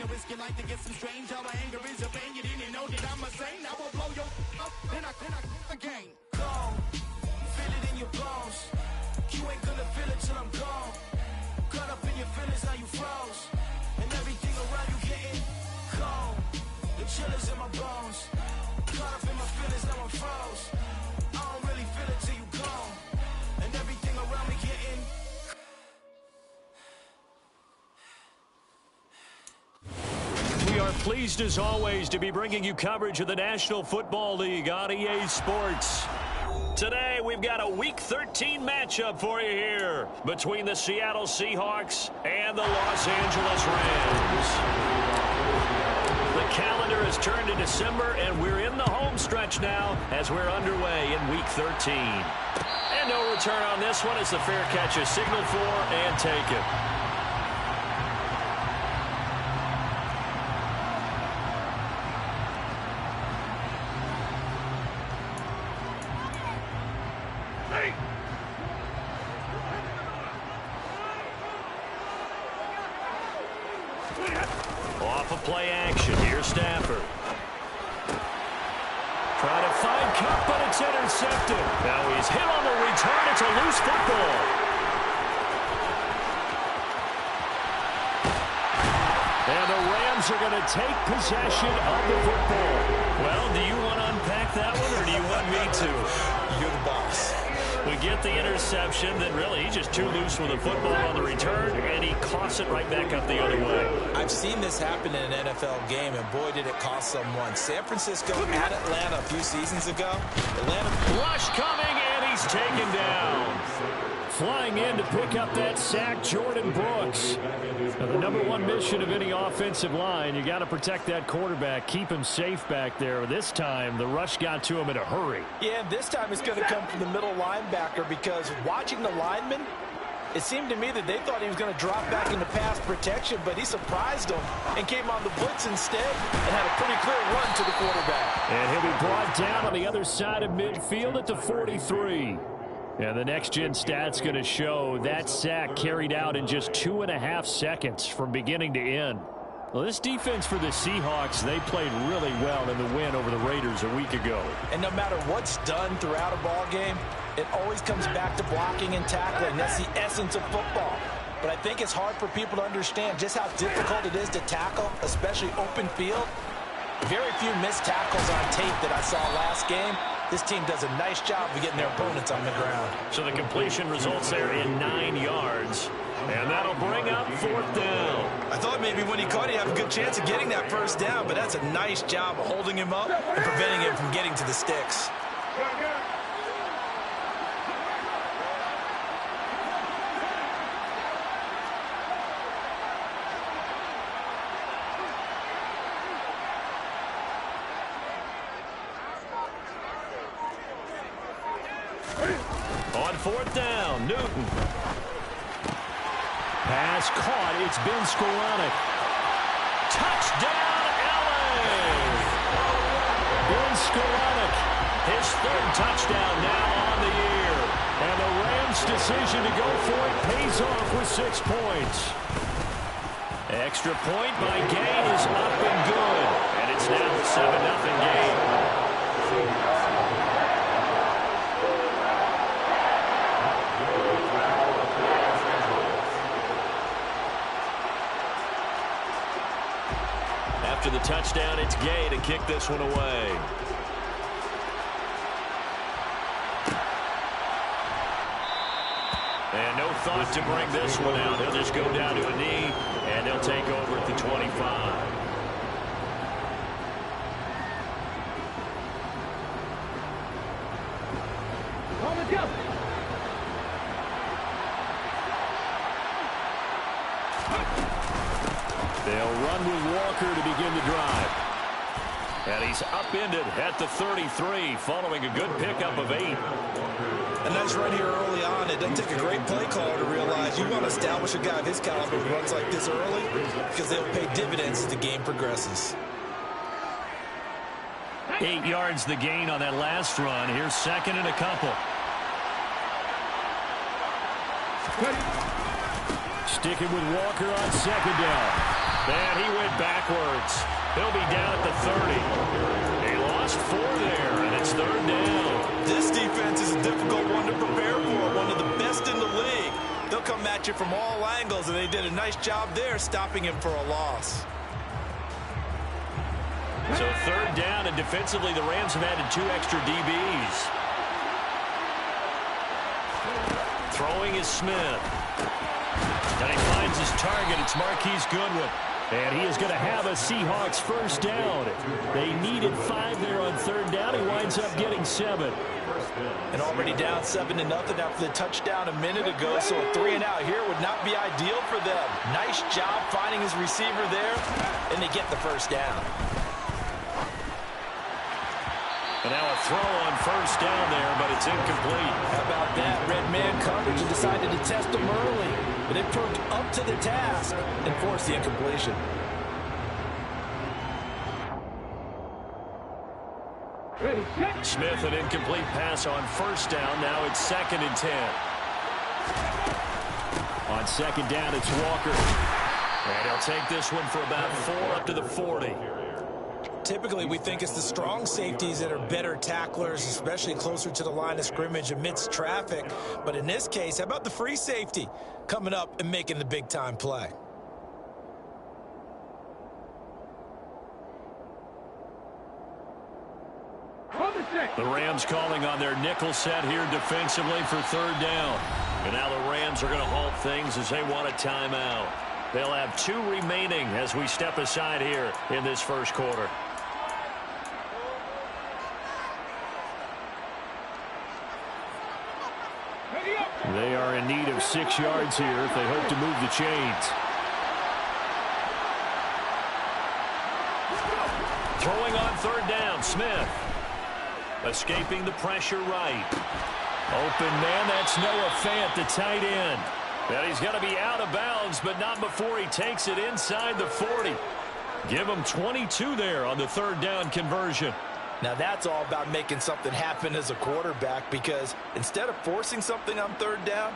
and risk your life to get some strange. All my anger is a pain. You didn't know that I'm a saint. I will blow your up, then I again. Gone, feel it in your bones. You ain't gonna feel it till I'm gone. Caught up in your feelings, now you froze. And everything around you getting cold. The chillers in my bones. Caught up in my feelings, now I'm froze. I don't really feel it till you gone. And everything around me getting. We are pleased as always to be bringing you coverage of the National Football League on EA Sports. Today, we've got a Week 13 matchup for you here between the Seattle Seahawks and the Los Angeles Rams. The calendar has turned to December, and we're in the home stretch now as we're underway in Week 13. And no return on this one as the fair catch is signaled for and taken. Off of play action, here's Stafford. Trying to find Cup, but it's intercepted. Now he's hit on the return. It's a loose football. And the Rams are going to take possession of the football. Well, do you want to unpack that one, or do you want me to? You're the boss. We get the interception, then really he's just too loose with the football on the return, and he coughs it right back up the other way. I've seen this happen in an NFL game, and boy, did it cost someone. San Francisco at Atlanta a few seasons ago. Atlanta. Rush coming, and he's taken down. Flying in to pick up that sack, Jordan Brooks. Now, the number one mission of any offensive line, you got to protect that quarterback, keep him safe back there. This time, the rush got to him in a hurry. Yeah, this time it's going to come from the middle linebacker, because watching the lineman, it seemed to me that they thought he was going to drop back into pass protection, but he surprised them and came on the blitz instead and had a pretty clear run to the quarterback. And he'll be brought down on the other side of midfield at the 43. And the next-gen stat's going to show that sack carried out in just 2.5 seconds from beginning to end. Well, this defense for the Seahawks, they played really well in the win over the Raiders a week ago. And no matter what's done throughout a ball game, it always comes back to blocking and tackling. That's the essence of football. But I think it's hard for people to understand just how difficult it is to tackle, especially open field. Very few missed tackles on tape that I saw last game. This team does a nice job of getting their opponents on the ground. So the completion results there in 9 yards. And that'll bring up 4th down. I thought maybe when he caught it, he'd have a good chance of getting that first down, but that's a nice job of holding him up and preventing him from getting to the sticks. On 4th down, Newton. Pass caught. It's Ben Skoranek. Touchdown, LA! Ben Skoranek, his 3rd touchdown now on the year. And the Rams' decision to go for it pays off with 6 points. Extra point by Gay is up and good. And it's now a 7-0 game. After the touchdown, it's Gay to kick this one away. And no thought to bring this one out. He'll just go down to a knee, and they'll take over at the 25. They'll run with Walker to begin the drive. And he's upended at the 33 following a good pickup of 8. A nice run here early on. It doesn't take a great play caller to realize you want to establish a guy of his caliber who runs like this early, because they'll pay dividends as the game progresses. 8 yards the gain on that last run. Here's 2nd and a couple. Sticking with Walker on 2nd down. And he went backwards. He'll be down at the 30. He lost 4 there, and it's 3rd down. This defense is a difficult one to prepare for, one of the best in the league. They'll come at you from all angles, and they did a nice job there stopping him for a loss. So 3rd down, and defensively the Rams have added 2 extra DBs. Throwing is Smith. And he finds his target. It's Marquise Goodwin. And he is going to have a Seahawks 1st down. They needed 5 there on 3rd down. He winds up getting 7. And already down 7-0 after the touchdown a minute ago, so a 3 and out here would not be ideal for them. Nice job finding his receiver there, and they get the 1st down. And now a throw on 1st down there, but it's incomplete. How about that? Red man coverage and decided to test him early. But it proved up to the task and forced the incompletion. Smith, an incomplete pass on 1st down. Now it's 2nd and 10. On 2nd down, it's Walker. And he'll take this one for about 4 up to the 40. Typically, we think it's the strong safeties that are better tacklers, especially closer to the line of scrimmage amidst traffic. But in this case, how about the free safety coming up and making the big-time play? The Rams calling on their nickel set here defensively for 3rd down. And now the Rams are going to halt things as they want a timeout. They'll have 2 remaining as we step aside here in this 1st quarter. They are in need of 6 yards here if they hope to move the chains. Throwing on 3rd down, Smith. Escaping the pressure right. Open man, that's Noah Fant, the tight end. And he's going to be out of bounds, but not before he takes it inside the 40. Give him 22 there on the 3rd down conversion. Now that's all about making something happen as a quarterback, because instead of forcing something on 3rd down,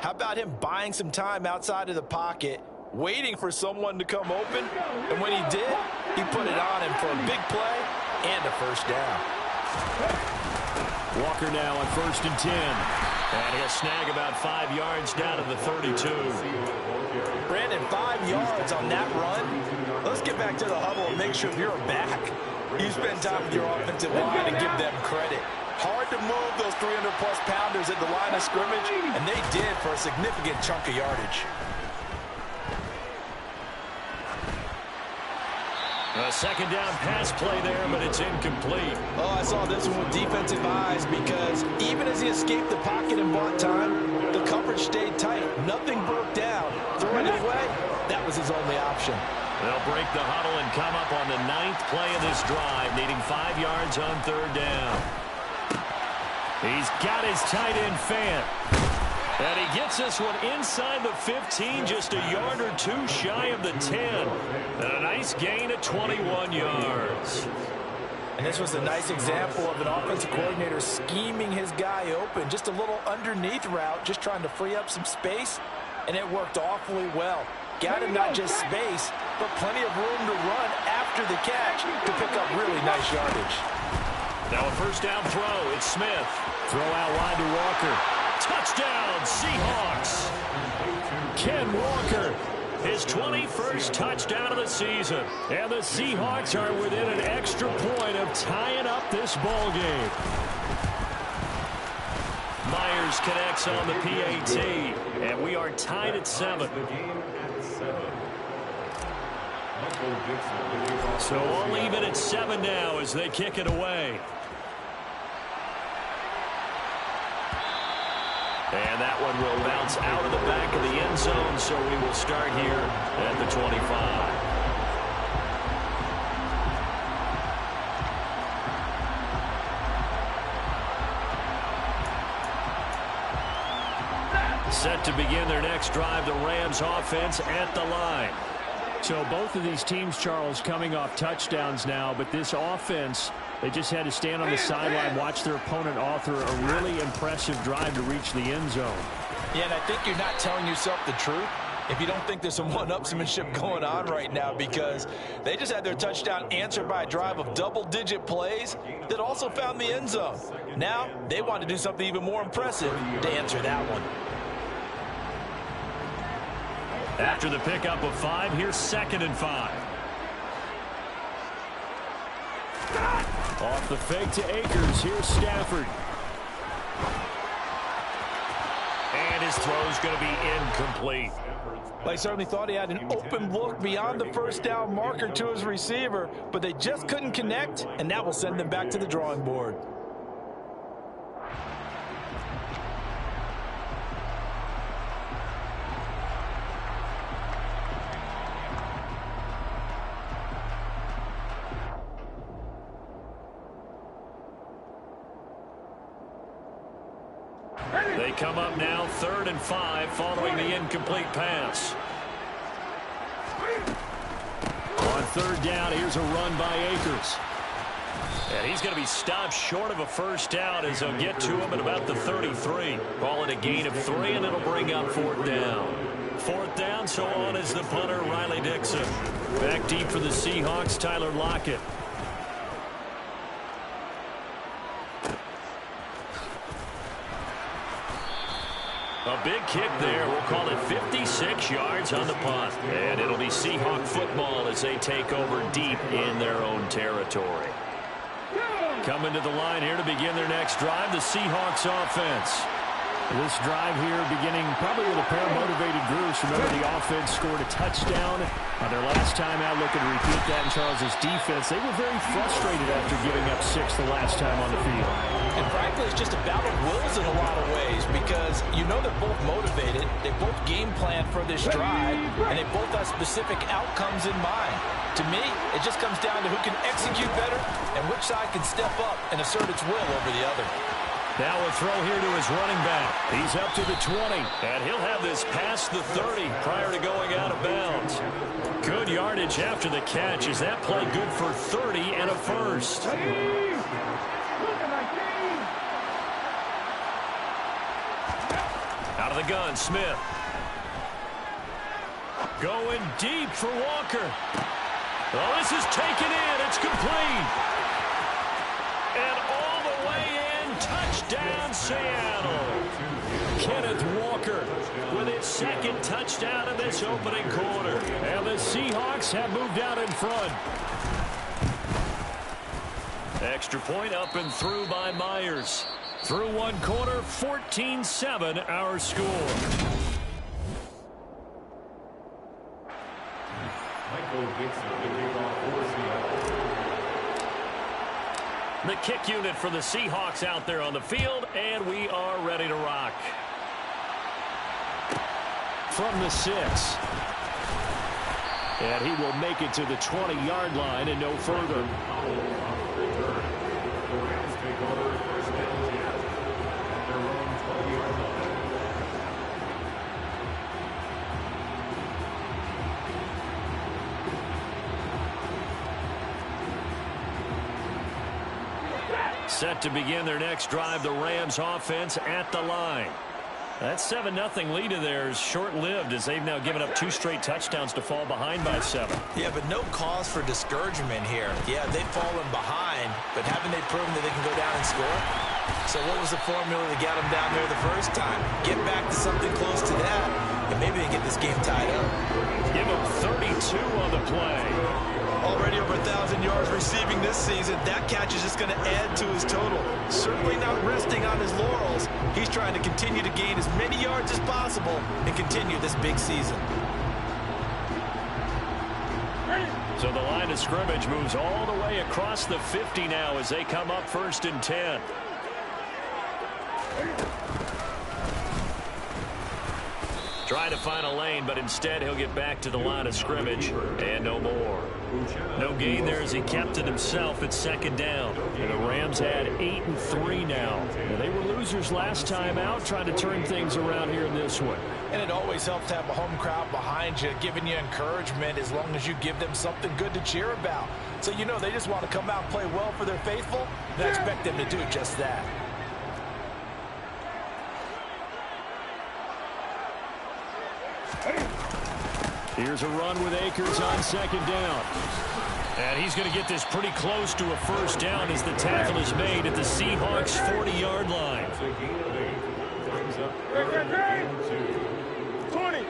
how about him buying some time outside of the pocket, waiting for someone to come open, and when he did, he put it on him for a big play and a 1st down. Walker now on 1st and 10. And he'll snag about 5 yards down to the 32. Brandon, 5 yards on that run. Let's get back to the huddle and make sure if you're a back, you spend time with your offensive line and give them credit. Hard to move those 300-plus pounders at the line of scrimmage, and they did for a significant chunk of yardage. A 2nd down pass play there, but it's incomplete. Oh, I saw this one with defensive eyes, because even as he escaped the pocket and bought time, the coverage stayed tight. Nothing broke down. Throwing it away, that was his only option. They'll break the huddle and come up on the 9th play of this drive, needing 5 yards on 3rd down. He's got his tight end Fant. And he gets this one inside the 15, just a yard or 2 shy of the 10. And a nice gain of 21 yards. And this was a nice example of an offensive coordinator scheming his guy open. Just a little underneath route, just trying to free up some space. And it worked awfully well. Got him not just space, but plenty of room to run after the catch to pick up really nice yardage. Now a 1st down throw. It's Smith. Throw out wide to Walker. Touchdown, Seahawks. Ken Walker, his 21st touchdown of the season. And the Seahawks are within an extra point of tying up this ball game. Myers connects on the PAT, and we are tied at 7. So all even at 7 now as they kick it away. And that one will bounce out of the back of the end zone, so we will start here at the 25. Set to begin their next drive, the Rams offense at the line. So both of these teams, Charles, coming off touchdowns now, but this offense, they just had to stand on the sideline, watch their opponent author a really impressive drive to reach the end zone. Yeah, and I think you're not telling yourself the truth if you don't think there's some one-upsmanship going on right now, because they just had their touchdown answered by a drive of double-digit plays that also found the end zone. Now they want to do something even more impressive to answer that one. After the pickup of 5, here's 2nd and 5. Off the fake to Akers. Here's Stafford. And his throw's going to be incomplete. They certainly thought he had an open look beyond the first down marker to his receiver, but they just couldn't connect, and that will send them back to the drawing board. They come up now 3rd and 5 following the incomplete pass. On 3rd down, here's a run by Akers. And he's going to be stopped short of a first down as they'll get to him at about the 33. Call it a gain of 3, and it'll bring up 4th down. 4th down, so on is the punter, Riley Dixon. Back deep for the Seahawks, Tyler Lockett. A big kick there. We'll call it 56 yards on the punt. And it'll be Seahawk football as they take over deep in their own territory. Coming to the line here to begin their next drive, the Seahawks offense. This drive here beginning probably with a pair of motivated groups. Remember, the offense scored a touchdown on their last time out. Looking to repeat that in Charles's defense. They were very frustrated after giving up 6 the last time on the field. And frankly, it's just a battle of wills in a lot of ways, because you know they're both motivated, they both game plan for this drive, and they both have specific outcomes in mind. To me, it just comes down to who can execute better and which side can step up and assert its will over the other. Now a throw here to his running back. He's up to the 20, and he'll have this past the 30 prior to going out of bounds. Good yardage after the catch. Is that play good for 30 and a first? Out of the gun, Smith. Going deep for Walker. Oh, this is taken in. It's complete. And all the way in, touchdown Seattle. Kenneth Walker with his 2nd touchdown of this opening quarter. And the Seahawks have moved out in front. Extra point up and through by Myers. Through one quarter, 14-7 our score. The kick unit for the Seahawks out there on the field, and we are ready to rock. From the 6. And he will make it to the 20-yard line and no further. Set to begin their next drive, the Rams offense at the line. That 7-0 lead of theirs short-lived, as they've now given up 2 straight touchdowns to fall behind by 7. Yeah, but no cause for discouragement here. Yeah, they've fallen behind, but haven't they proven that they can go down and score? So what was the formula to get them down there the first time? Get back to something close to that, and maybe they get this game tied up. Give them 32 on the play. Already over 1,000 yards receiving this season. That catch is just going to add to his total. Certainly not resting on his laurels. He's trying to continue to gain as many yards as possible and continue this big season. So the line of scrimmage moves all the way across the 50 now as they come up 1st and 10. Try to find a lane, but instead he'll get back to the line of scrimmage and no more. No gain there as he kept it himself at 2nd down. And the Rams had 8-3 now. They were losers last time out, trying to turn things around here in this one. And it always helps to have a home crowd behind you, giving you encouragement as long as you give them something good to cheer about. So you know they just want to come out and play well for their faithful, and I expect them to do just that. Here's a run with Akers on second down. And he's going to get this pretty close to a first down as the tackle is made at the Seahawks' 40-yard line. 20.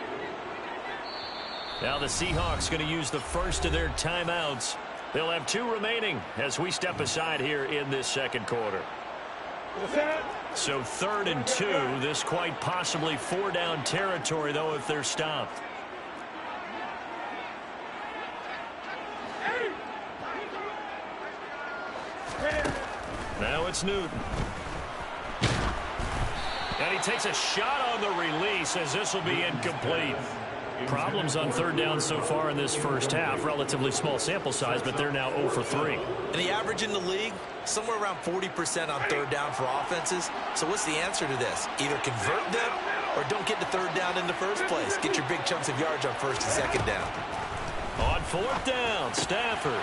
Now the Seahawks going to use the first of their timeouts. They'll have 2 remaining as we step aside here in this second quarter. So 3rd and 2. This quite possibly 4-down territory, though, if they're stopped. Now it's Newton. And he takes a shot on the release as this will be incomplete. Problems on 3rd down so far in this first half. Relatively small sample size, but they're now 0 for 3. And the average in the league, somewhere around 40% on 3rd down for offenses. So what's the answer to this? Either convert them or don't get to 3rd down in the first place. Get your big chunks of yards on 1st and 2nd down. On 4th down, Stafford.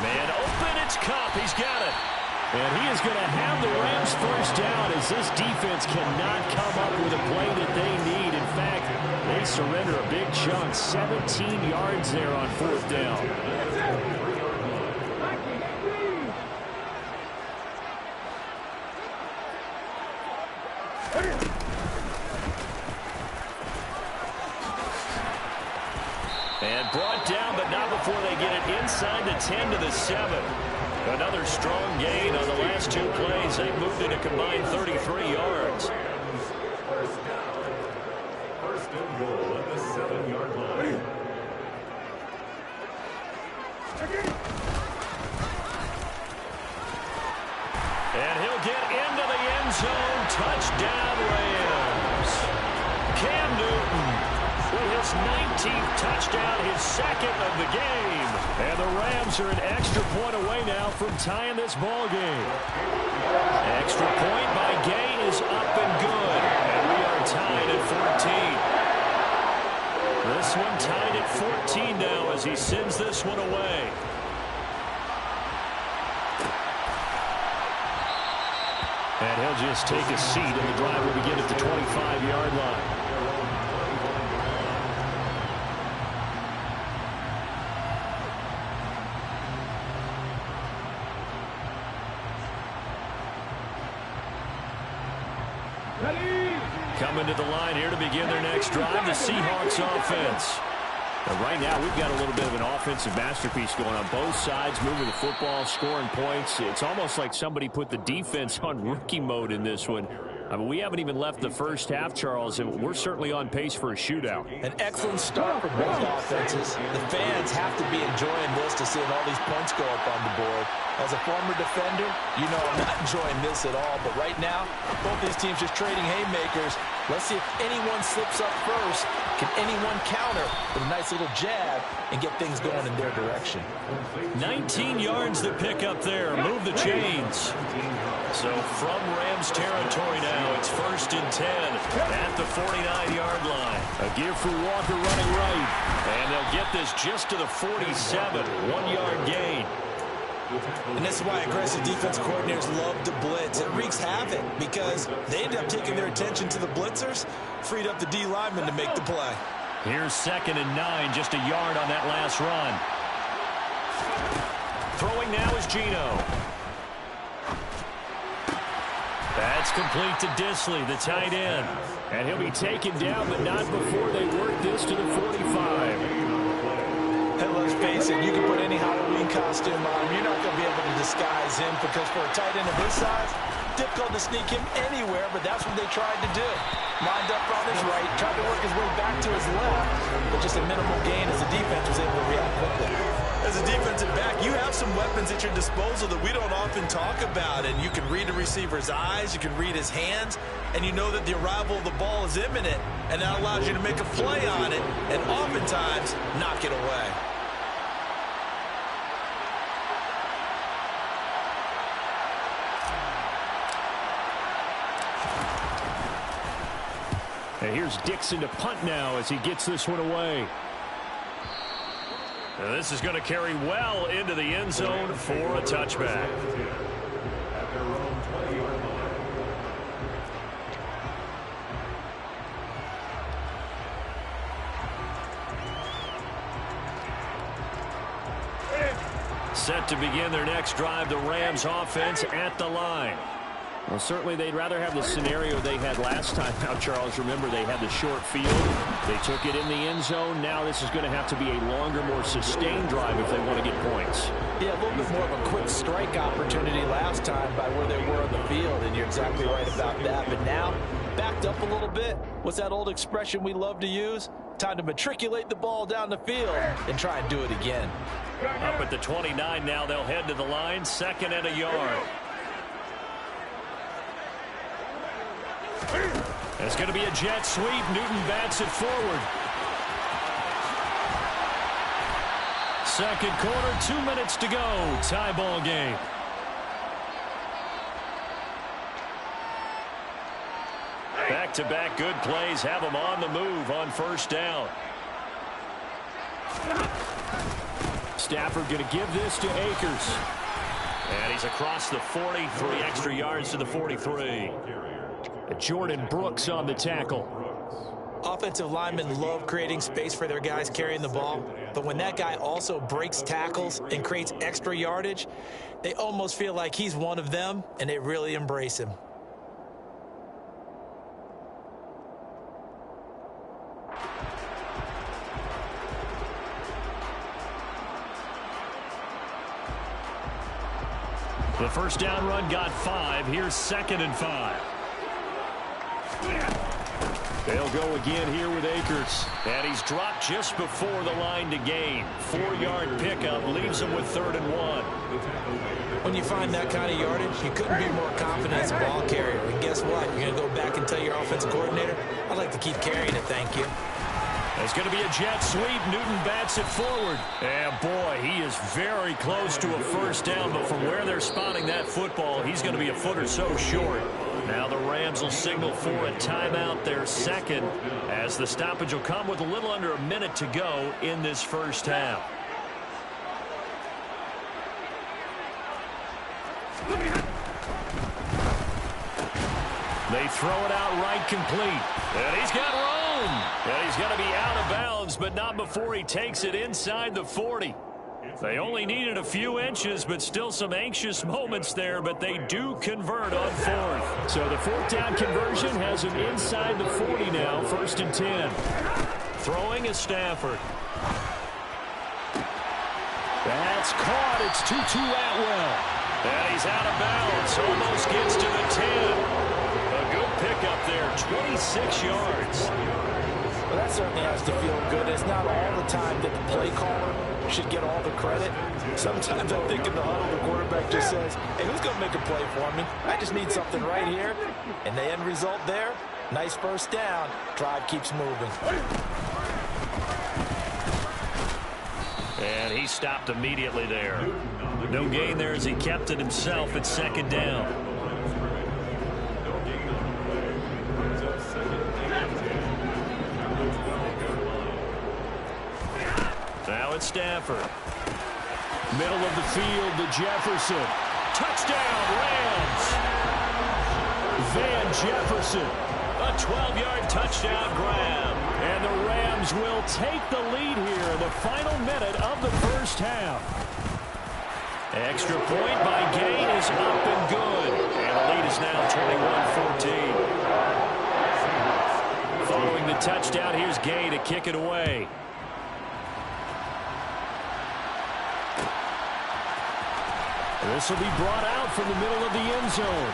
Man open, it's Kupp. He's got it. And he is going to have the Rams first down as this defense cannot come up with a play that they need. In fact, they surrender a big chunk, 17 yards there on 4th down. And brought down, but not before they get it inside the 10 to the 7. Another strong gain on the last 2 plays. They moved it a combined 33 yards. First and goal at the 7-yard line. And he'll get into the end zone. Touchdown, Rams. Cam Newton with his 19th touchdown, his 2nd of the game. And the Rams are an extra point away now from tying this ball game. Extra point by Gay is up and good. And we are tied at 14. This one tied at 14 now as he sends this one away. And he'll just take a seat, and the drive will begin at the 25-yard line. Coming to the line here to begin their next drive, the Seahawks offense. And right now, we've got a little bit of an offensive masterpiece going on both sides, moving the football, scoring points. It's almost like somebody put the defense on rookie mode in this one. I mean, we haven't even left the first half, Charles, and we're certainly on pace for a shootout. An excellent start for both offenses. The fans have to be enjoying this to seeing all these points go up on the board. As a former defender, you know I'm not enjoying this at all. But right now, both these teams just trading haymakers. Let's see if anyone slips up first. Can anyone counter with a nice little jab and get things going in their direction? 19 yards to pick up there. Move the chains. So from Rams territory now, it's 1st and 10 at the 49-yard line. A give for Walker running right. And they'll get this just to the 47. 1-yard gain. And this is why aggressive defense coordinators love to blitz. It wreaks havoc because they end up taking their attention to the blitzers, freed up the D lineman to make the play. Here's 2nd and 9, just a yard on that last run. Throwing now is Geno. That's complete to Disley, the tight end. And he'll be taken down, but not before they work this to the 45. And let's face it, you can put any Halloween costume on him. You're not going to be able to disguise him because for a tight end of his size, difficult to sneak him anywhere, but that's what they tried to do. Lined up on his right, tried to work his way back to his left, but just a minimal gain as the defense was able to react quickly. As a defensive back, you have some weapons at your disposal that we don't often talk about, and you can read a receiver's eyes, you can read his hands, and you know that the arrival of the ball is imminent, and that allows you to make a play on it, and oftentimes knock it away. And here's Dixon to punt now as he gets this one away. And this is going to carry well into the end zone for a touchback. Set to begin their next drive, the Rams offense at the line. Well, certainly they'd rather have the scenario they had last time. Now, Charles, remember they had the short field. They took it in the end zone. Now this is going to have to be a longer, more sustained drive if they want to get points. Yeah, a little bit more of a quick strike opportunity last time by where they were on the field, and you're exactly right about that. But now, backed up a little bit. What's that old expression we love to use? Time to matriculate the ball down the field and try and do it again. Up at the 29 now, they'll head to the line, 2nd and a yard. It's going to be a jet sweep. Newton bats it forward. Second quarter, 2 minutes to go. Tie ball game. Back-to-back good plays have them on the move on first down. Stafford going to give this to Akers. And he's across the 40, 3 extra yards to the 43. Jordan Brooks on the tackle. Offensive linemen love creating space for their guys carrying the ball, but when that guy also breaks tackles and creates extra yardage, they almost feel like he's one of them, and they really embrace him. The first down run got 5. Here's 2nd and 5. They'll go again here with Akers. And he's dropped just before the line to gain. 4-yard pickup leaves him with 3rd and 1. When you find that kind of yardage, you couldn't be more confident as a ball carrier. And guess what? You're going to go back and tell your offensive coordinator, I'd like to keep carrying it, thank you. There's going to be a jet sweep. Newton bats it forward. And, boy, he is very close to a first down. But from where they're spotting that football, he's going to be a foot or so short. Now the Rams will signal for a timeout, their second, as the stoppage will come with a little under a minute to go in this first half. They throw it out right complete. And he's got room. And he's going to be out of bounds, but not before he takes it inside the 40. They only needed a few inches, but still some anxious moments there, but they do convert on 4th. So the 4th down conversion has him inside the 40 now, 1st and 10. Throwing is Stafford. That's caught. It's Tutu Atwell. And he's out of bounds. Almost gets to the 10. A good pickup there, 26 yards. Well, that certainly has to feel good. It's not all the time that the play caller should get all the credit. Sometimes I think in the huddle, the quarterback just says, hey, who's going to make a play for me? I just need something right here. And the end result there, nice first down. Drive keeps moving. And he stopped immediately there. No gain there as he kept it himself at 2nd down. Now it's Stafford. Middle of the field to Jefferson. Touchdown, Rams! Van Jefferson. A 12-yard touchdown grab. And the Rams will take the lead here in the final minute of the first half. Extra point by Gain is up and good. And the lead is now 21-14. Following the touchdown, here's Gain to kick it away. This will be brought out from the middle of the end zone.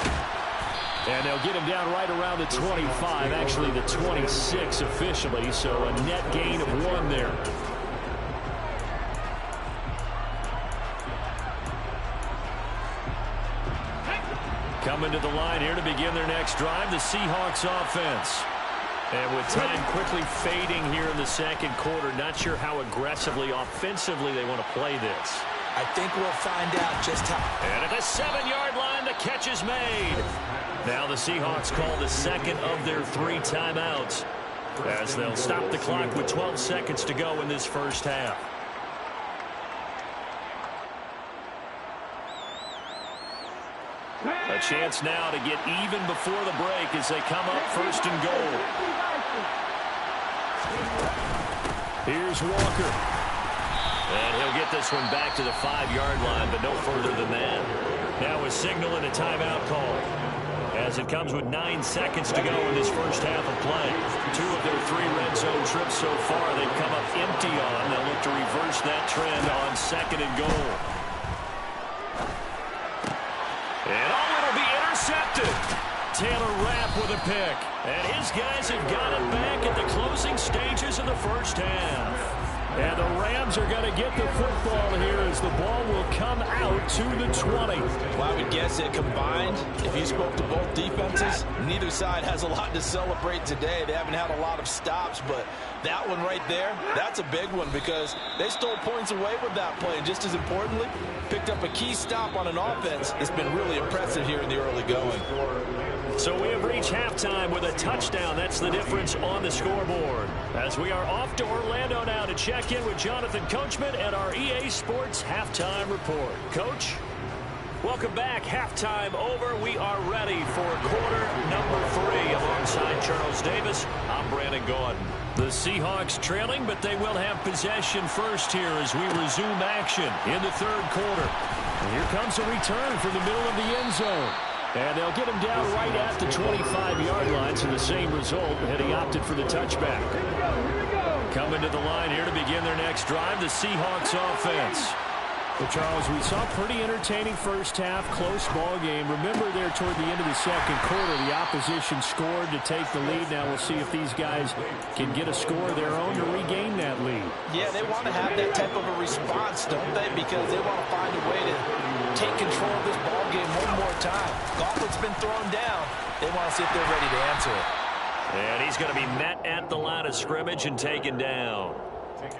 And they'll get him down right around the 25, actually the 26 officially, so a net gain of 1 there. Coming to the line here to begin their next drive, the Seahawks offense. And with time quickly fading here in the second quarter, not sure how aggressively, offensively they want to play this. I think we'll find out just how. And at the 7-yard line, the catch is made. Now the Seahawks call the second of their 3 timeouts as they'll stop the clock with 12 seconds to go in this first half. A chance now to get even before the break as they come up 1st and goal. Here's Walker. And he'll get this one back to the 5-yard line, but no further than that. Now a signal and a timeout call, as it comes with 9 seconds to go in this first half of play. 2 of their 3 red zone trips so far they've come up empty on. They'll look to reverse that trend on 2nd and goal. And it'll be intercepted. Taylor Rapp with a pick. And his guys have got it back at the closing stages of the first half. And the Rams are going to get the football here as the ball will come out to the 20. Well, I would guess it combined. If you spoke to both defenses, neither side has a lot to celebrate today. They haven't had a lot of stops, but that one right there, that's a big one because they stole points away with that play. And just as importantly, picked up a key stop on an offense that's been really impressive here in the early going. So we have reached halftime with a touchdown. That's the difference on the scoreboard. As we are off to Orlando now to check in with Jonathan Coachman and our EA Sports Halftime Report. Coach? Welcome back. Halftime over. We are ready for quarter number 3. Alongside Charles Davis, I'm Brandon Gordon. The Seahawks trailing, but they will have possession first here as we resume action in the third quarter. And here comes a return from the middle of the end zone. And they'll get him down right at the 25-yard line, so the same result, had he opted for the touchback. Coming to the line here to begin their next drive, the Seahawks offense. Well, Charles, we saw a pretty entertaining first half, close ball game. Remember there toward the end of the second quarter, the opposition scored to take the lead. Now we'll see if these guys can get a score of their own to regain that lead. Yeah, they want to have that type of a response, don't they? Because they want to find a way to take control of this ball game one more time. Gauntlet's been thrown down. They want to see if they're ready to answer it. And he's going to be met at the line of scrimmage and taken down.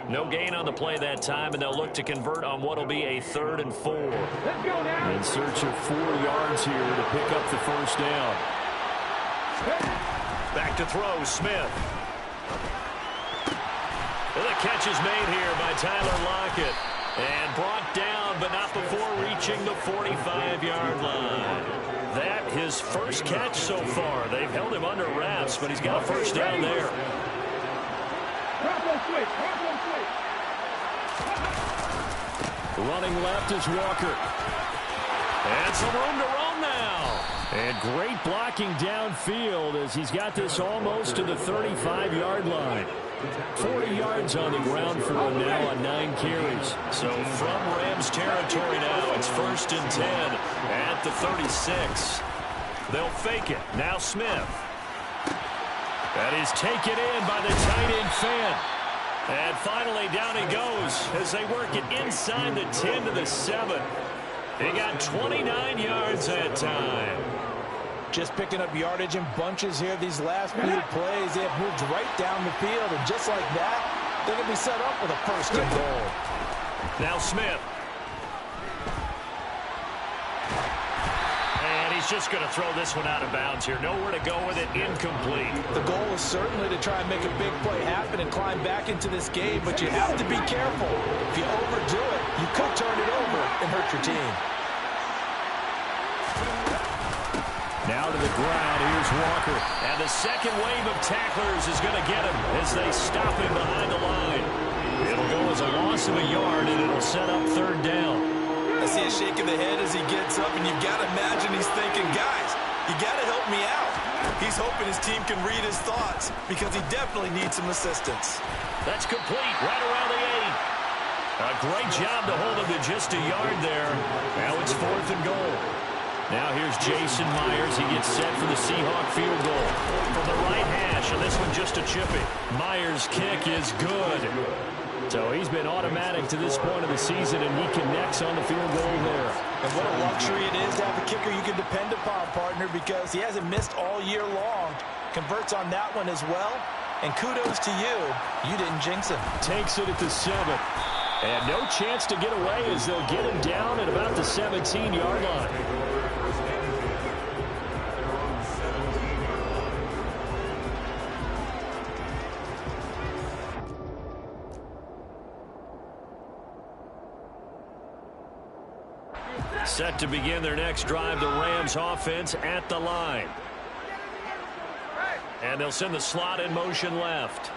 No gain on the play that time, and they'll look to convert on what will be a 3rd and 4. In search of 4 yards here to pick up the first down. Back to throw, Smith. And the catch is made here by Tyler Lockett. And brought down, but not before reaching the 45-yard line. That his first catch so far. They've held him under wraps, but he's got a first down there. Running left is Walker. And some room to roam now. And great blocking downfield as he's got this almost to the 35-yard line. 40 yards on the ground for him now on 9 carries. So from Rams territory now, it's 1st and 10 at the 36. They'll fake it. Now Smith. That is taken in by the tight end Fant. And finally down he goes as they work it inside the 10 to the 7. He got 29 yards that time. Just picking up yardage in bunches here. These last few plays, they have moved right down the field. And just like that, they're going to be set up with a 1st and goal. Now Smith. And he's just going to throw this one out of bounds here. Nowhere to go with it. Incomplete. The goal is certainly to try and make a big play happen and climb back into this game, but you have to be careful. If you overdo it, you could turn it over and hurt your team. Now to the ground, here's Walker. And the second wave of tacklers is going to get him as they stop him behind the line. It'll go as a loss of a yard, and it'll set up 3rd down. I see a shake of the head as he gets up, and you've got to imagine he's thinking, guys, you got to help me out. He's hoping his team can read his thoughts because he definitely needs some assistance. That's complete right around the 8. A great job to hold him to just a yard there. Now it's 4th and goal. Now here's Jason Myers. He gets set for the Seahawk field goal. From the right hash, and this one just a chippy. Myers' kick is good. So he's been automatic to this point of the season, and he connects on the field goal there. And what a luxury it is to have a kicker you can depend upon, partner, because he hasn't missed all year long. Converts on that one as well. And kudos to you. You didn't jinx him. Takes it at the 7. And no chance to get away as they'll get him down at about the 17-yard line. Set to begin their next drive, the Rams offense at the line. And they'll send the slot in motion left.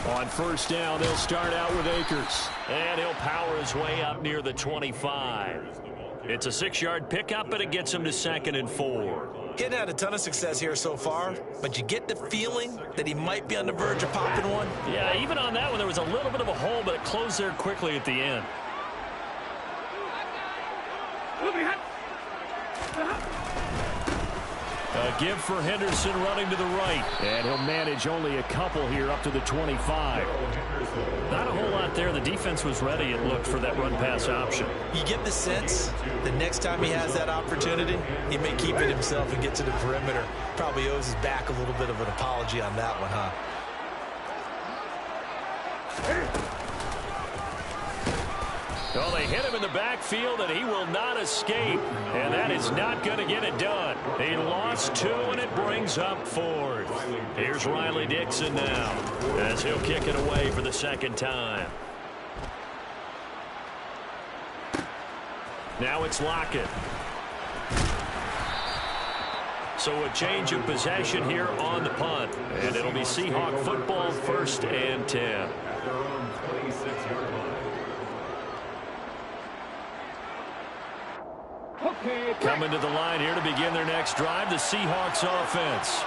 On first down, they'll start out with Akers. And he'll power his way up near the 25. It's a 6-yard pickup, and it gets him to 2nd and 4. He hadn't had a ton of success here so far, but you get the feeling that he might be on the verge of popping one. Yeah, even on that one, there was a little bit of a hole, but it closed there quickly at the end. A give for Henderson running to the right. And he'll manage only a couple here up to the 25. Not a whole lot there. The defense was ready, it looked, for that run-pass option. You get the sense the next time he has that opportunity, he may keep it himself and get to the perimeter. Probably owes his back a little bit of an apology on that one, huh? Well, they hit him in the backfield, and he will not escape. And that is not going to get it done. He lost 2, and it brings up 4th. Here's Riley Dixon now, as he'll kick it away for the 2nd time. Now it's Lockett. So a change of possession here on the punt. And it'll be Seahawk football, 1st and 10. Coming to the line here to begin their next drive, the Seahawks offense.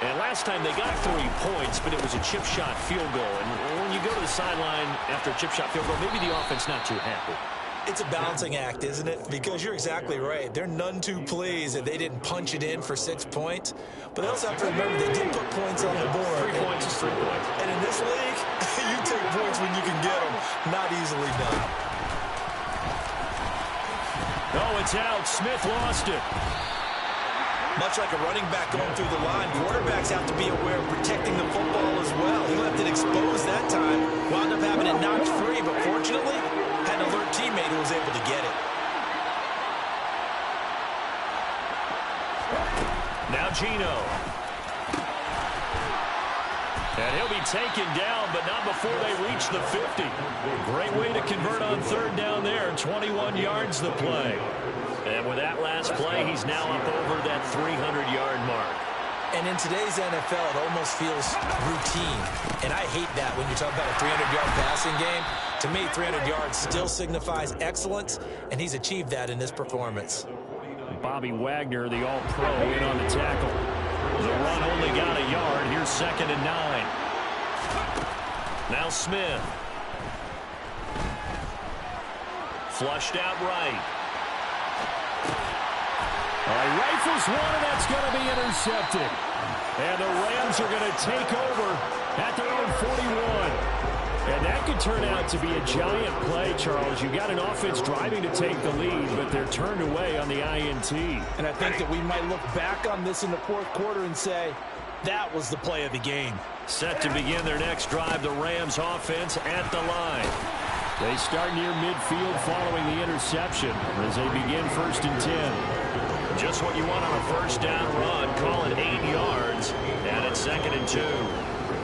And last time they got 3 points, but it was a chip shot field goal. And when you go to the sideline after a chip shot field goal, maybe the offense not too happy. It's a balancing act, isn't it? Because you're exactly right. They're none too pleased that they didn't punch it in for 6 points. But they also have to remember they did put points on the board. 3 points is 3 points. And in this league, you take points when you can get them. Not easily done. Oh, it's out. Smith lost it. Much like a running back going through the line, quarterbacks have to be aware of protecting the football as well. He left it exposed that time, wound up having it knocked free, but fortunately, had an alert teammate who was able to get it. Now Gino. And he'll be taken down, but not before they reach the 50. Great way to convert on 3rd down there. 21 yards the play. And with that last play, he's now up over that 300-yard mark. And in today's NFL, it almost feels routine. And I hate that when you talk about a 300-yard passing game. To me, 300 yards still signifies excellence, and he's achieved that in this performance. Bobby Wagner, the all-pro, in on the tackle. The run only got a yard. Here's 2nd and 9. Now Smith. Flushed out right. He rifles one, and that's going to be intercepted. And the Rams are going to take over at their own 41. And that could turn out to be a giant play, Charles. You've got an offense driving to take the lead, but they're turned away on the INT. And I think that we might look back on this in the 4th quarter and say, that was the play of the game. Set to begin their next drive, the Rams offense at the line. They start near midfield following the interception as they begin 1st and 10. Just what you want on a 1st down run. Call it 8 yards, and it's 2nd and 2.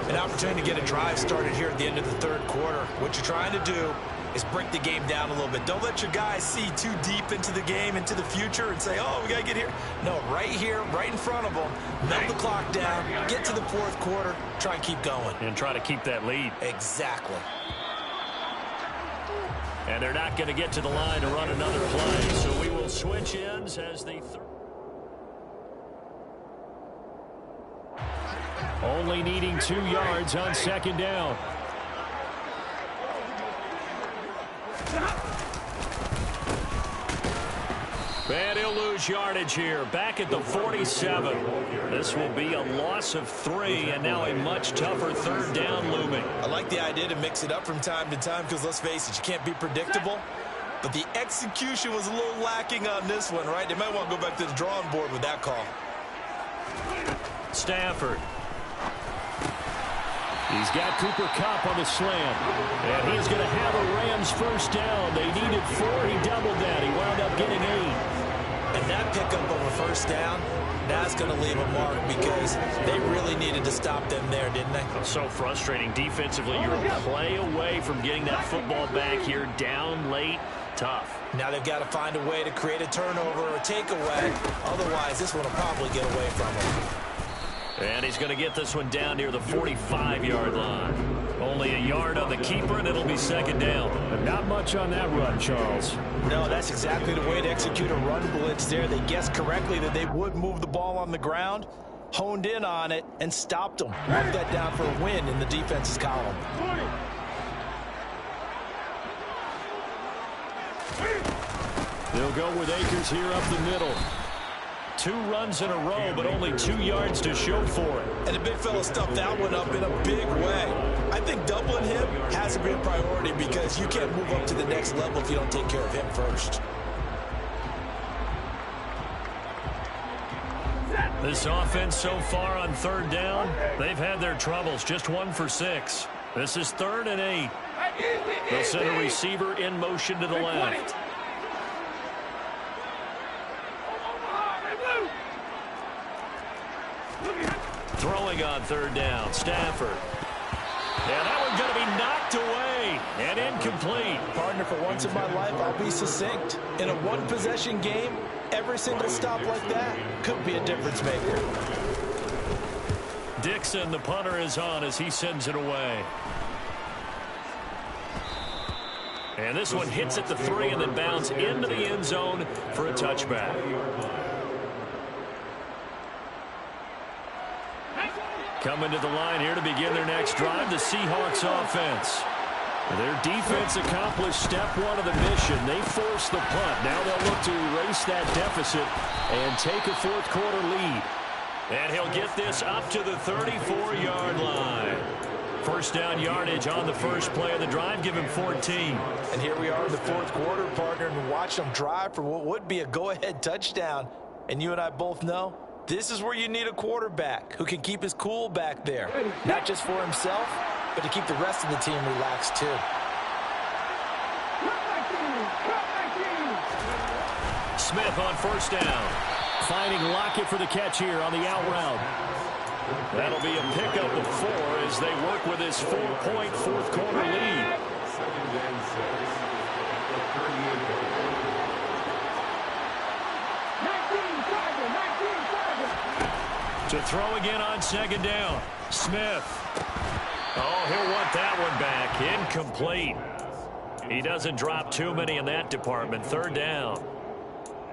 An opportunity to get a drive started here at the end of the 3rd quarter. What you're trying to do is break the game down a little bit. Don't let your guys see too deep into the game, into the future, and say, oh, we got to get here. No, right here, right in front of them, melt the clock down, get to the 4th quarter, try and keep going. And try to keep that lead. Exactly. And they're not going to get to the line to run another play, so we will switch ends as the only needing 2 yards on 2nd down. And he'll lose yardage here. Back at the 47. This will be a loss of 3, and now a much tougher 3rd down looming. I like the idea to mix it up from time to time because, let's face it, you can't be predictable. But the execution was a little lacking on this one, right? They might want to go back to the drawing board with that call. Stafford. He's got Cooper Kupp on the slam. And he's going to have a Rams 1st down. They needed 4. He doubled that. He wound up getting 8. And that pickup of a 1st down, that's going to leave a mark because they really needed to stop them there, didn't they? So frustrating defensively. You're a play away from getting that football back here, down late. Tough. Now they've got to find a way to create a turnover or a takeaway. Otherwise, this one will probably get away from them. And he's going to get this one down near the 45-yard line. Only a yard on the keeper, and it'll be second down. But not much on that run, Charles. No, that's exactly the way to execute a run blitz there. They guessed correctly that they would move the ball on the ground, honed in on it, and stopped them. Marked that down for a win in the defense's column. They'll go with Akers here up the middle. 2 runs in a row, but only 2 yards to show for it. And the big fella stuffed that one up in a big way. I think doubling him has to be a priority because you can't move up to the next level if you don't take care of him first. This offense so far on third down, they've had their troubles. Just 1 for 6. This is 3rd and 8. They'll send a receiver in motion to the left. Throwing on third down, Stafford. And that one's going to be knocked away and incomplete. Partner, for once in my life, I'll be succinct. In a one-possession game, every single stop like that could be a difference maker. Dixon, the punter, is on as he sends it away. And this one hits at the 3 and then bounds into the end zone for a touchback. Coming to the line here to begin their next drive, the Seahawks offense. Their defense accomplished step 1 of the mission. They forced the punt. Now they'll look to erase that deficit and take a fourth-quarter lead. And he'll get this up to the 34-yard line. First down yardage on the first play of the drive. Give him 14. And here we are in the fourth quarter, partner, and watch them drive for what would be a go-ahead touchdown. And you and I both know this is where you need a quarterback who can keep his cool back there. Not just for himself, but to keep the rest of the team relaxed too. Smith on first down. Finding Lockett for the catch here on the out route. That'll be a pickup of 4 as they work with his 4-point fourth-quarter lead. To throw again on second down. Smith. Oh, he'll want that one back. Incomplete. He doesn't drop too many in that department. Third down.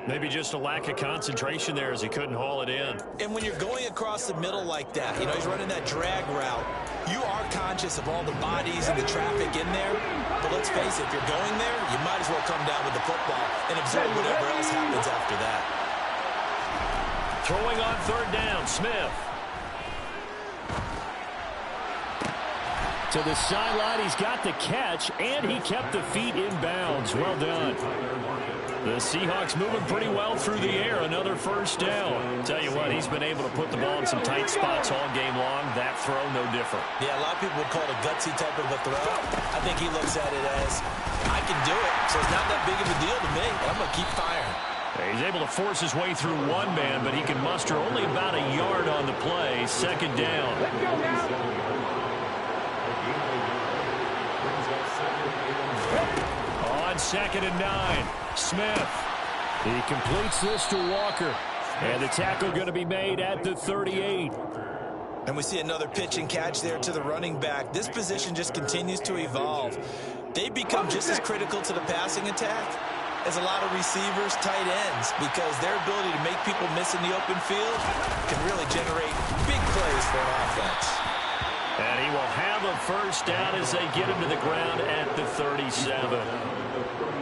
Maybe just a lack of concentration there as he couldn't haul it in. And when you're going across the middle like that, you know, he's running that drag route, you are conscious of all the bodies and the traffic in there. But let's face it, if you're going there, you might as well come down with the football and absorb whatever else happens after that. Throwing on third down, Smith. To the sideline, he's got the catch, and he kept the feet in bounds. Well done. The Seahawks moving pretty well through the air. Another first down. Tell you what, he's been able to put the ball in some tight spots all game long. That throw, no different. Yeah, a lot of people would call it a gutsy type of a throw. I think he looks at it as, I can do it, so it's not that big of a deal to me. I'm going to keep firing. He's able to force his way through one man, but he can muster only about a yard on the play. Second down. On 2nd and 9, Smith. He completes this to Walker. And the tackle going to be made at the 38. And we see another pitch and catch there to the running back. This position just continues to evolve. They become just as critical to the passing attack as a lot of receivers, tight ends, because their ability to make people miss in the open field can really generate big plays for an offense. And he will have a first down as they get him to the ground at the 37.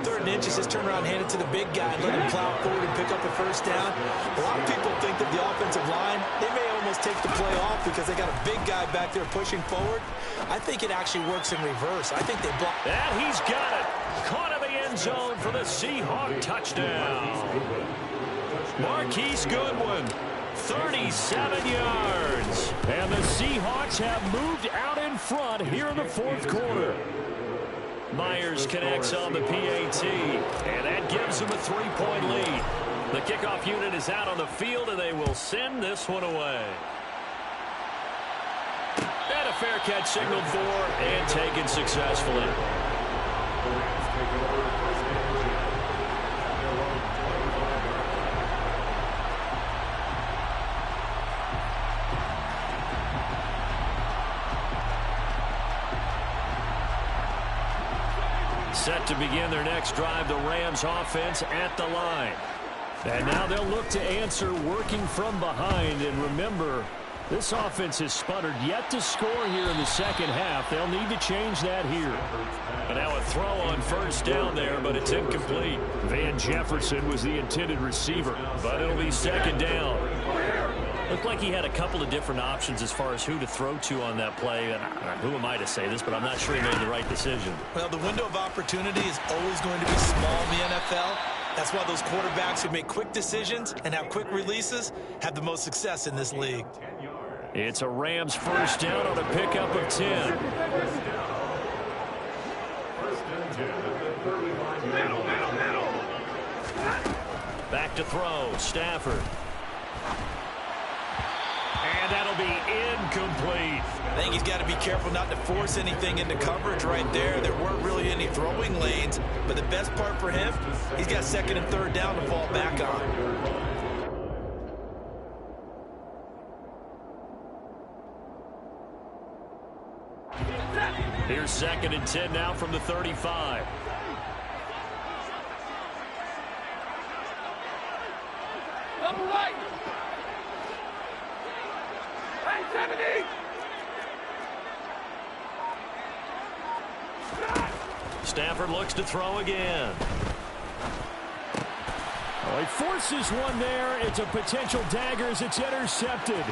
3rd and inches, just turn around and hand it to the big guy and let him plow forward and pick up a first down. A lot of people think that the offensive line, they may almost take the play off because they got a big guy back there pushing forward. I think it actually works in reverse. I think they block. And he's got it. Caught in the end zone for the Seahawk touchdown. Marquise Goodwin, 37 yards. And the Seahawks have moved out in front here in the fourth quarter. Myers connects on the PAT, and that gives him a 3-point lead. The kickoff unit is out on the field, and they will send this one away. And a fair catch signaled for and taken successfully. Set to begin their next drive, the Rams offense at the line. And now they'll look to answer working from behind. And remember, this offense has sputtered yet to score here in the second half. They'll need to change that here. And now a throw on first down there, but it's incomplete. Van Jefferson was the intended receiver, but it'll be second down. Looked like he had a couple of different options as far as who to throw to on that play. And who am I to say this, but I'm not sure he made the right decision. Well, the window of opportunity is always going to be small in the NFL. That's why those quarterbacks who make quick decisions and have quick releases have the most success in this league. It's a Rams first down on a pickup of 10. Back to throw, Stafford. And that'll be incomplete. I think he's got to be careful not to force anything into coverage right there. There weren't really any throwing lanes, but the best part for him, he's got second and third down to fall back on. Here's second and 10 now from the 35. Number right. 70. Stafford looks to throw again. Oh, he forces one there. It's a potential dagger as it's intercepted.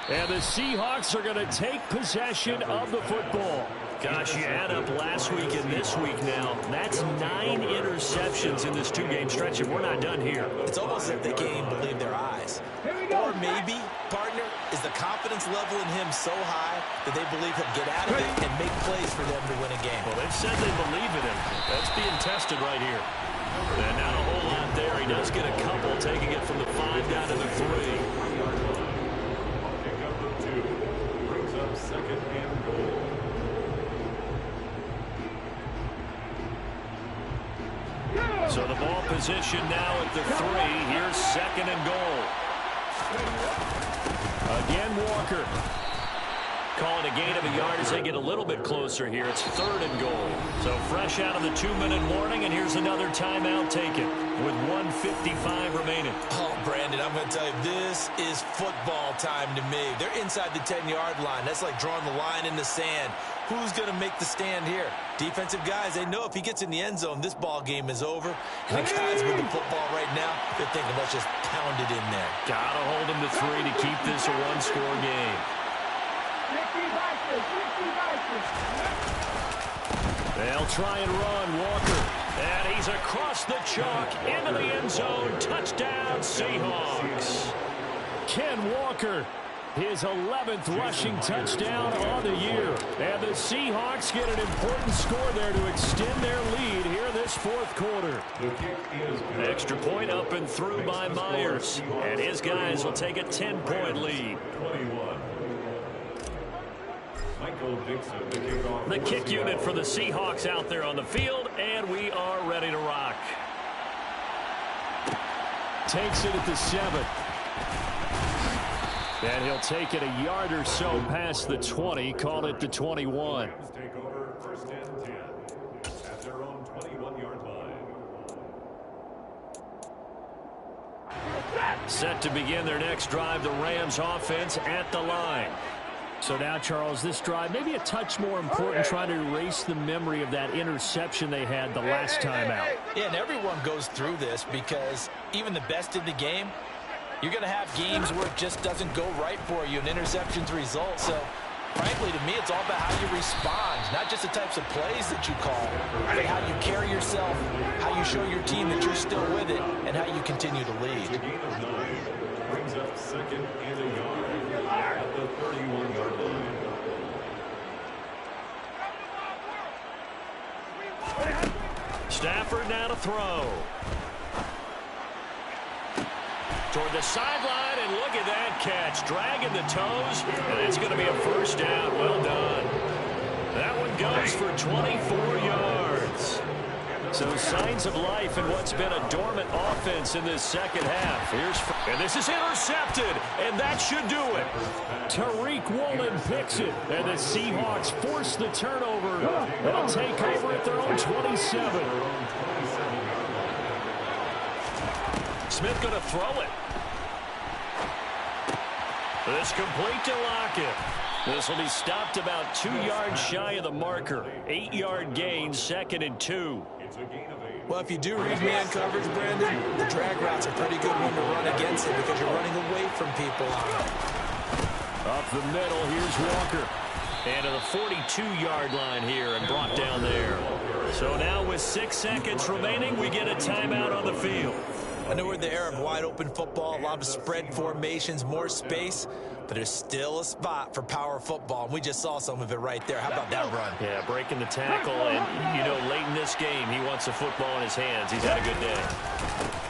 And the Seahawks are going to take possession of the football. Gosh, you add up last week and this week now. That's 9 interceptions in this two-game stretch, and we're not done here. It's almost like they can't even believe their eyes. Or maybe, partner, is the confidence level in him so high that they believe he'll get out of it and make plays for them to win a game. Well, they've said they believe in him. That's being tested right here. And not a whole lot there. He does get a couple, taking it from the 5 down to the 3. Second and goal. So the ball position now at the 3. Here's second and goal. Again, Walker. Call it a gain of a yard as they get a little bit closer here. It's third and goal. So fresh out of the 2-minute warning, and here's another timeout taken with 1:55 remaining. Oh, Brandon, I'm going to tell you, this is football time to me. They're inside the 10-yard line. That's like drawing the line in the sand. Who's going to make the stand here? Defensive guys, they know if he gets in the end zone, this ball game is over. And the guys with the football right now, they're thinking, let's just pound it in there. Got to hold him to 3 to keep this a one-score game. They'll try and run, Walker. And he's across the chalk into the end zone. Touchdown, Seahawks. Ken Walker, his 11th rushing touchdown on the year. And the Seahawks get an important score there to extend their lead here this fourth quarter. Extra point up and through by Myers. And his guys will take a 10-point lead. 21. The kick unit for the Seahawks out there on the field, and we are ready to rock. Takes it at the 7. And he'll take it a yard or so past the 20, call it the 21. Take over first and 10 at their own 21-yard line. Set to begin their next drive, the Rams offense at the line. So now, Charles, this drive maybe a touch more important, trying to erase the memory of that interception they had the last time out. Yeah, and everyone goes through this because even the best in the game, you're going to have games where it just doesn't go right for you, and interceptions result. So, frankly, to me, it's all about how you respond, not just the types of plays that you call, but how you carry yourself, how you show your team that you're still with it, and how you continue to lead. The gain of 9 brings up second and a yard at the 31-yard line. Stafford now to throw. Toward the sideline, and look at that catch. Dragging the toes, and it's going to be a first down. Well done. That one goes for 24 yards. So signs of life in what's been a dormant offense in this second half. And this is intercepted, and that should do it. Tariq Woolen picks it, and the Seahawks force the turnover. They'll take over at their own 27. Smith going to throw it. This complete to Lockett. This will be stopped about 2 yards shy of the marker. 8-yard gain, 2nd and 2. Well, if you do read man coverage, Brandon, the drag route's a pretty good one to run against it because you're running away from people. Up the middle, here's Walker. And to the 42-yard line here and brought down there. So now with 6 seconds remaining, we get a timeout on the field. I know we're in the era of wide-open football, a lot of spread formations, more space, but there's still a spot for power football, and we just saw some of it right there. How about that run? Yeah, breaking the tackle, and, you know, late in this game, he wants the football in his hands. He's had a good day.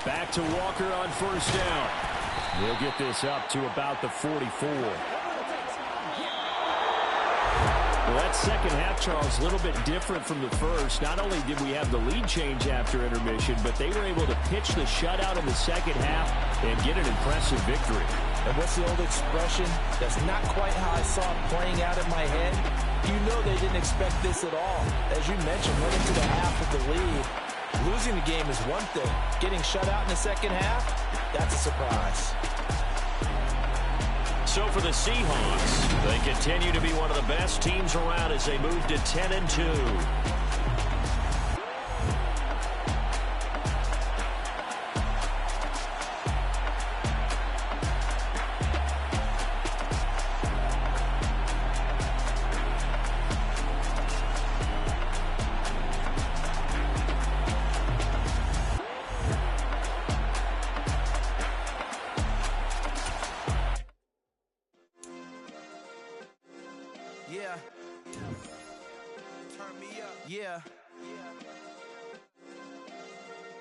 Back to Walker on first down. We'll get this up to about the 44. Well, that second half, Charles, a little bit different from the first. Not only did we have the lead change after intermission, but they were able to pitch the shutout in the second half and get an impressive victory. And what's the old expression? That's not quite how I saw it playing out in my head. You know they didn't expect this at all. As you mentioned, went into the half with the lead. Losing the game is one thing. Getting shut out in the second half, that's a surprise. So for the Seahawks, they continue to be one of the best teams around as they move to 10-2. Yeah. Turn me up. Yeah.